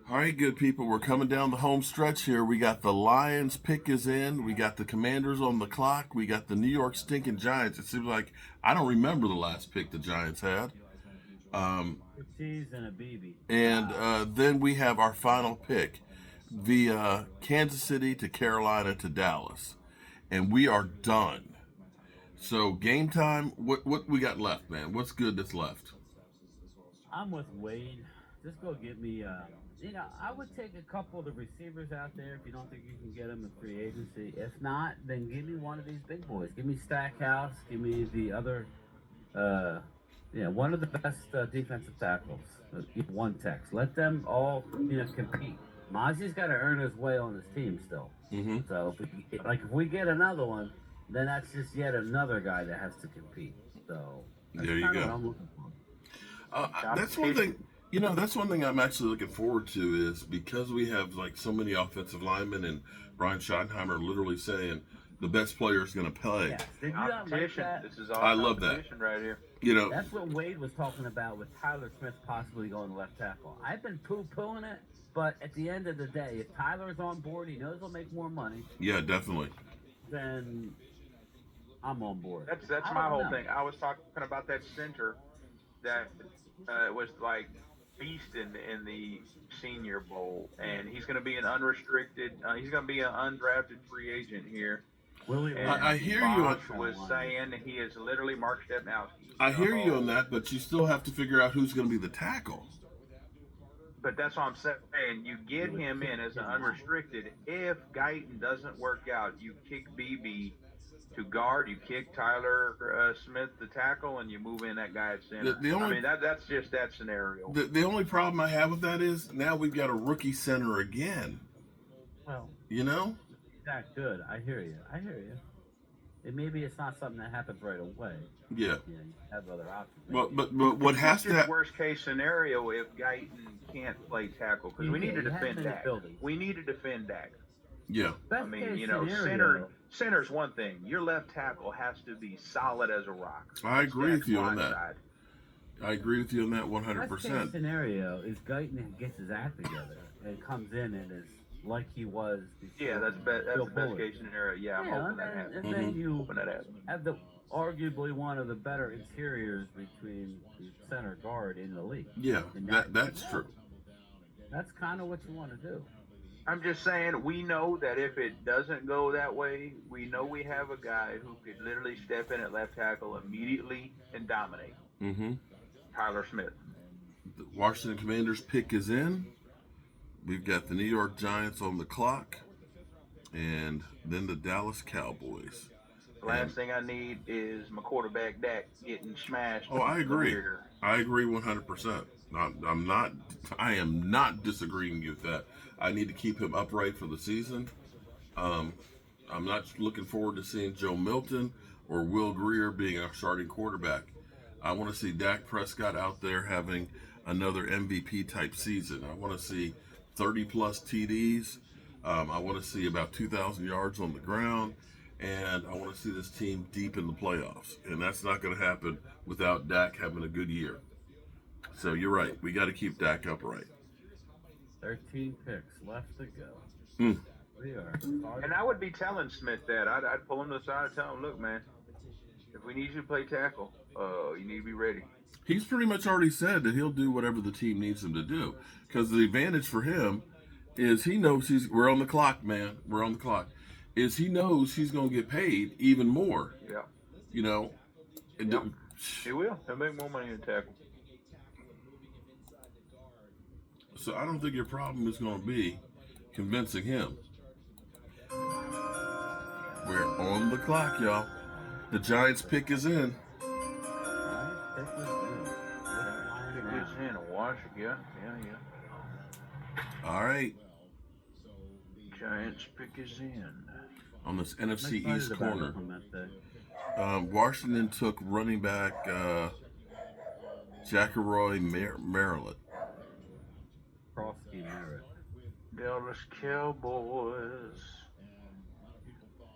All right, good people. We're coming down the home stretch here. We got the Lions pick is in. We got the Commanders on the clock. We got the New York stinking Giants. It seems like I don't remember the last pick the Giants had. Cheese and a BB. And then we have our final pick via Kansas City to Carolina to Dallas. And we are done. So game time, what we got left, man? What's good that's left? I'm with Wade. Just go get me. I would take a couple of the receivers out there if you don't think you can get them in free agency. If not, then give me one of these big boys. Give me Stackhouse. Give me the other. One of the best defensive tackles. One text. Let them all compete. Mozzie's got to earn his way on his team still. Mm-hmm. So if we get another one, then that's just yet another guy that has to compete. So there you go. What I'm looking for. That's one thing. That's one thing I'm actually looking forward to is because we have like so many offensive linemen and Brian Schottenheimer literally saying the best player is going to play. Yes. Did you not like that? This is all I love that right here. That's what Wade was talking about with Tyler Smith possibly going left tackle. I've been poo-pooing it, but at the end of the day, if Tyler's on board, he knows he'll make more money. Yeah, definitely. Then I'm on board. That's my whole thing. I was talking about that center that was like beast in the Senior Bowl, and he's going to be an unrestricted. He's going to be an undrafted free agent here. I hear you. Was saying he is literally Mark Stepnowski. I hear you on that, but you still have to figure out who's going to be the tackle. But that's what I'm saying. You get him in as an unrestricted. If Guyton doesn't work out, you kick BB to guard. You kick Tyler Smith the tackle, and you move in that guy at center. That's just that scenario. The only problem I have with that is now we've got a rookie center again. Well, that good. I hear you. And maybe it's not something that happens right away. Yeah. You have other options. Well, but what has to happen? Worst case scenario if Guyton can't play tackle because we need to defend Dak. We need to defend Dak. Yeah. Center's one thing. Your left tackle has to be solid as a rock. I agree with you on that. I agree with you on that 100%. Best case scenario is Guyton gets his act together and comes in and is like he was before. Yeah, that's the best case scenario. Yeah, I'm hoping that happens. And then you have arguably one of the better interiors between the center guard in the league. Yeah, that's true. That's kind of what you want to do. I'm just saying, we know that if it doesn't go that way, we know we have a guy who could literally step in at left tackle immediately and dominate. Mm-hmm. Tyler Smith. The Washington Commanders pick is in. We've got the New York Giants on the clock, and then the Dallas Cowboys. Last thing I need is my quarterback Dak getting smashed. Oh, I agree. I agree 100%. I am not disagreeing with that. I need to keep him upright for the season. I'm not looking forward to seeing Joe Milton or Will Grier being our starting quarterback. I want to see Dak Prescott out there having another MVP type season. I want to see 30-plus TDs. I want to see about 2,000 yards on the ground. And I want to see this team deep in the playoffs. And that's not going to happen without Dak having a good year. So you're right. We got to keep Dak upright. 13 picks left to go. We are. And I would be telling Smith that. I'd pull him to the side and tell him, look, man, if we need you to play tackle, you need to be ready. He's pretty much already said that he'll do whatever the team needs him to do. Because the advantage for him is he knows we're on the clock, man. We're on the clock. Is he knows he's going to get paid even more. Yeah. He will. He'll make more money than tackle. So I don't think your problem is going to be convincing him. We're on the clock, y'all. The Giants pick is in. Yeah. All right. Giants pick is in. On this NFC East corner. Washington took running back Jackaroy Merritt. Dallas Cowboys.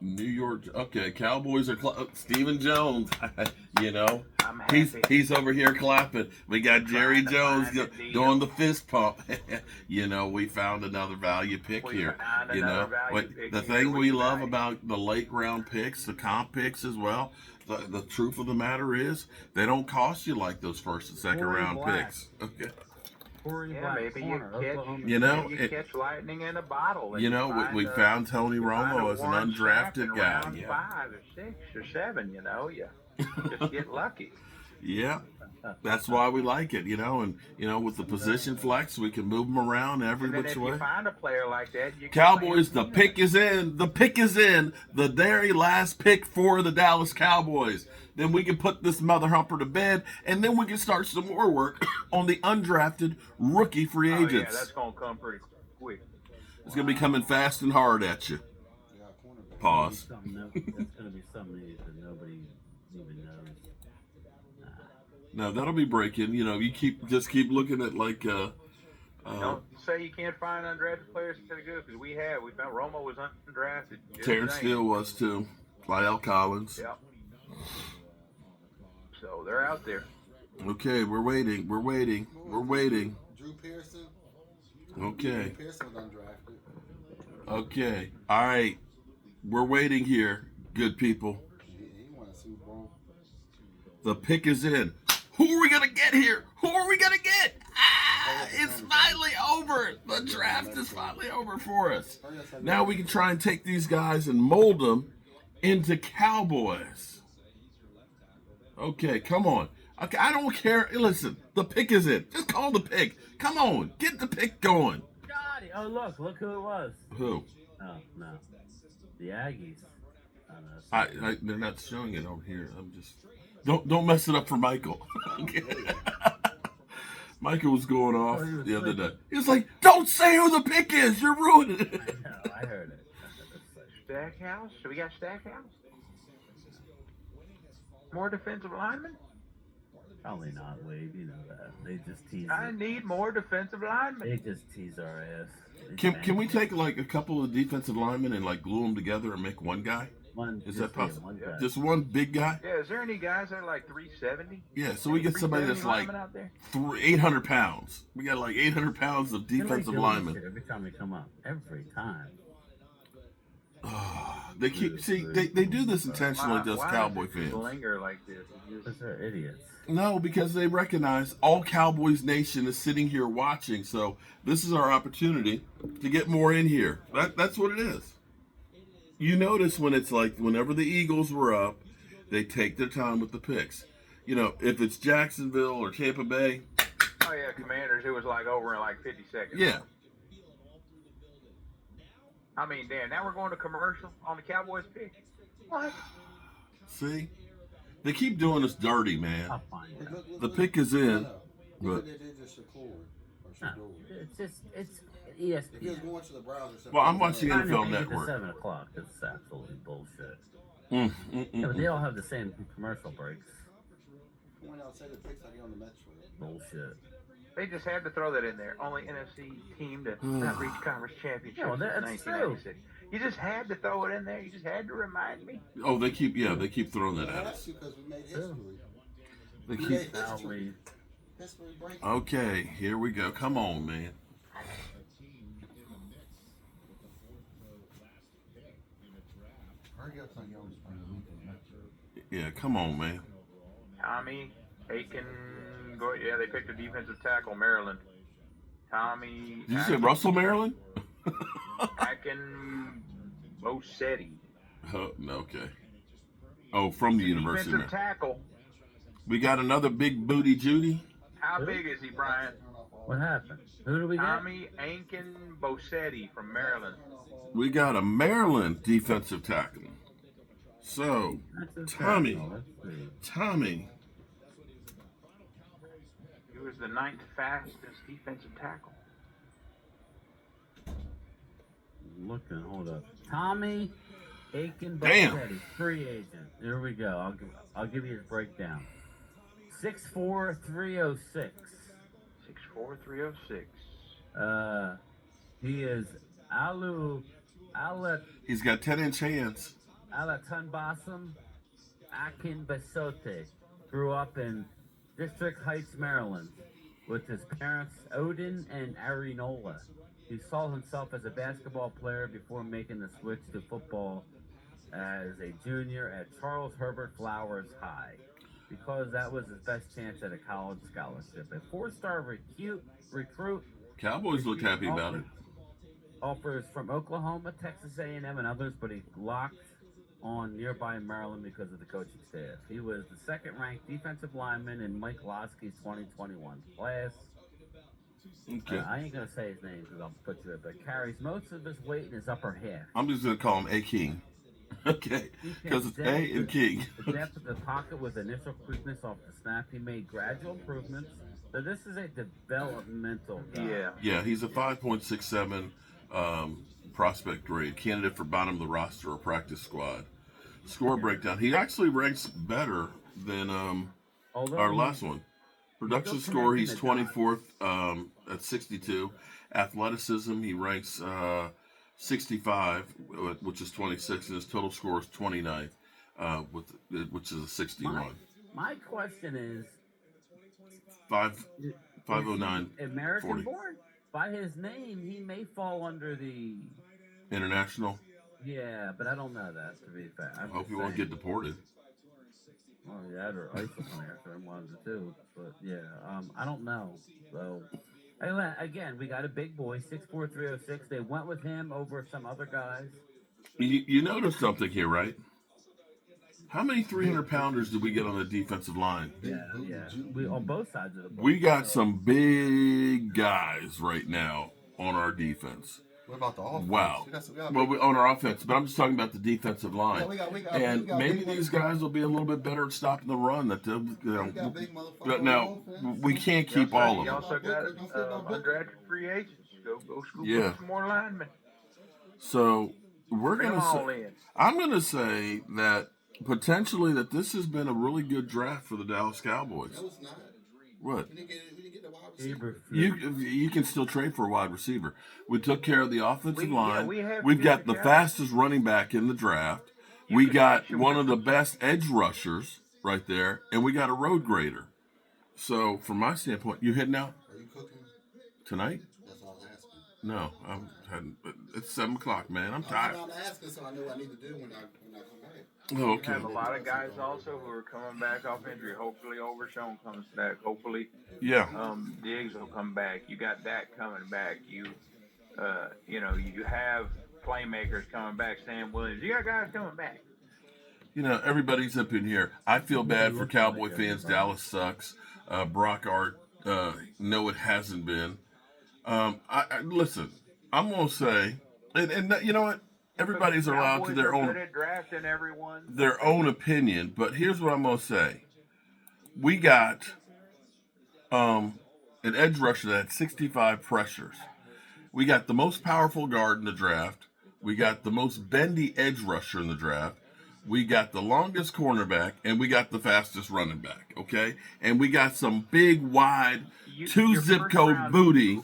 New York. Okay, Cowboys are Stephen Jones. You know, I'm happy. he's over here clapping. We got Jerry Trying to Jones find a deal. doing the fist pump. You know, we found another value pick We here. found You another know, value pick the here. thing What we you love got? about the late round picks, the comp picks as well. The truth of the matter is, they don't cost you like those first and second Corey round Black. picks. Okay. Corey Yeah, Black, maybe corner, Oklahoma You know, maybe you catch lightning in a bottle. And You know, we found Tony you find Romo a as an Warren Sapp in undrafted guy. round Yeah. 5 or 6 or 7. You know, you just get lucky. Yeah. That's why we like it, you know, and with the position flex, we can move them around every And then which if way. you find a player like that, you can Cowboys, play the him. pick is in. The pick is in. The very last pick for the Dallas Cowboys. Then we can put this mother humper to bed, and then we can start some more work on the undrafted rookie free Oh yeah, agents. that's gonna come pretty quick. It's going to be coming fast and hard at you. Pause. That's going to be something that nobody even knows. No, that'll be breaking. You know, you just keep looking at like Don't say you can't find undrafted players that are good because we found Romo was undrafted. Just Terrence saying. Steele was too. Lyle Collins. Yep. So they're out there. Okay, we're waiting. We're waiting. We're waiting. Drew Pearson. Okay. Drew Pearson was undrafted. Okay. All right. We're waiting here, good people. He won a Super Bowl. The pick is in. Who are we going to get here? Who are we going to get? It's finally over. The draft is finally over for us. Now we can try and take these guys and mold them into Cowboys. Okay, come on. Okay, I don't care. Listen, the pick is in. Just call the pick. Come on, get the pick going. God, oh look who it was. Who? Oh no, the Aggies. Oh, no, They're not showing it over here. I'm just don't mess it up for Michael. Michael was going off the other day. He was like, "Don't say who the pick is. You're ruining it." I know, I heard it. Stackhouse? So we got Stackhouse? More defensive linemen? Probably not, Wade. You know that. They just tease. I need more defensive linemen. They just tease our ass. Can we take like a couple of defensive linemen and like glue them together and make one guy? Is that possible? Just one big guy? Yeah, is there any guys that are like 370? Yeah, so we get somebody that's like 800 pounds. We got like 800 pounds of defensive linemen. Every time they come up. Every time. They do this intentionally, just Cowboy fans. Linger like this. Because they're idiots. No, because they recognize all Cowboys Nation is sitting here watching, so this is our opportunity to get more in here. That's what it is. You notice when it's like whenever the Eagles were up, they take their time with the picks. You know, if it's Jacksonville or Tampa Bay. Oh yeah, Commanders. It was like over in like 50 seconds. Yeah. I mean, damn. Now we're going to commercial on the Cowboys pick. What? See, they keep doing us dirty, man. I'll find it. The pick is in, Look but what they did to Shakur. Or Shador. It's If he was ESPN. going to the browser. well, I'm watching I know, NFL they get to Network. 7 o'clock. It's absolutely bullshit. Yeah, but they all have the same commercial breaks. When I say the picks, I get on the Metro. Bullshit. They just had to throw that in there. Only NFC team to not reach conference championship Yeah, well, since that's 1996. You just had to throw it in there. You just had to remind me. Oh, they keep throwing that We at have us. to because we made history. They We keep. made Now history. we History breaking. Okay, here we go. Come on, man. Hurry up, son, you almost find Yeah, come on, man. Tommy Aiken. Yeah, they picked a defensive tackle, Maryland. Tommy. Did you say Russell, Maryland? Aiken Bosetti. Oh, no, okay. Oh, from the University. Defensive Man. tackle. We got another big booty Judy. How big is he, Brian? What happened? Who do we get? Tommy Aiken Bosetti from Maryland. We got a Maryland defensive tackle. So, That's a Tommy. tackle. Let's see. Tommy. He was the 9th fastest defensive tackle. Looking, hold up. Tommy Aiken Damn. Bosetti, free agent. Here we go. I'll give you his breakdown. 6'4", 306. 6'4", 306. He is Alet He's got 10-inch hands. Alatunbasam Akinbasote grew up in District Heights, Maryland, with his parents Odin and Arinola. He saw himself as a basketball player before making the switch to football as a junior at Charles Herbert Flowers High, because that was his best chance at a college scholarship. A four-star recruit Cowboys look happy about it. offers from Oklahoma, Texas A&M, and others, but he locked on nearby Maryland because of the coaching staff. He was the second-ranked defensive lineman in Mike Losky's 2021 class. Okay. I ain't gonna say his name because I'll put you it, but carries most of his weight in his upper half. I'm just going to call him A King. Okay. Because it's A and King. The depth of the pocket with initial quickness off the snap. He made gradual improvements. So this is a developmental guy. Yeah, he's a 5.67 prospect grade, candidate for bottom of the roster or practice squad. Score breakdown. He actually ranks better than our last one. Production score, he's 24th at 62. Athleticism, he ranks 65, which is 26, and his total score is 29th, which is a 61. My question is, 509. American 40. born? By his name, he may fall under the International. Yeah, but I don't know that, to be fair. I hope he won't get deported. Well, yeah, or ISIS on after him, one of the two. But yeah, I don't know. So, again, we got a big boy, 6'4", 306. They went with him over some other guys. You notice something here, right? How many 300-pounders did we get on the defensive line? Yeah. We on both sides of the ball. We got some big guys right now on our defense. What about the offense? Wow. On our offense, but I'm just talking about the defensive line. And maybe these guys will be a little bit better at stopping the run. But now we can't keep all of You them. also got undrafted free agents. Go scoop up some more linemen. So we're Bring going them all to say, in. I'm going to say that potentially that this has been a really good draft for the Dallas Cowboys. No, it's not. What? We didn't get the wide receiver. You can still trade for a wide receiver. We took care of the offensive line. We've We've got the fastest running back in the draft. We got one of the best edge rushers right there, and we got a road grader. So, from my standpoint, you heading out Are you cooking tonight? That's all I'm asking. No, I'm heading. It's 7:00, man. I'm tired. I'm asking so I know what I need to do when I come back. Oh, You okay. have a lot of guys also who are coming back off injury. Hopefully, Overshown comes back. Hopefully, Yeah. Diggs will come back. You got that coming back. You have playmakers coming back. Sam Williams. You got guys coming back. Everybody's up in here. I feel bad for Cowboy fans. Dallas sucks. Brock Art, no, it hasn't been. Listen, I'm going to say, and you know what? Everybody's allowed to their own drafting everyone. their own opinion, but here's what I'm going to say. We got an edge rusher that had 65 pressures. We got the most powerful guard in the draft. We got the most bendy edge rusher in the draft. We got the longest cornerback, and we got the fastest running back, okay? And we got some big, wide, two zip code booty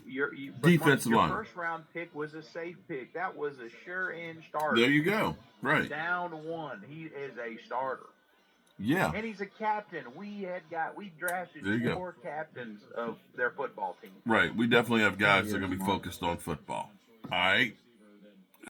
defensive line. Your first round pick was a safe pick. That was a sure in starter. There you go. Right. Down one. He is a starter. Yeah. And he's a captain. We drafted four captains of their football team. Right. We definitely have guys that are going to be focused on football. All right.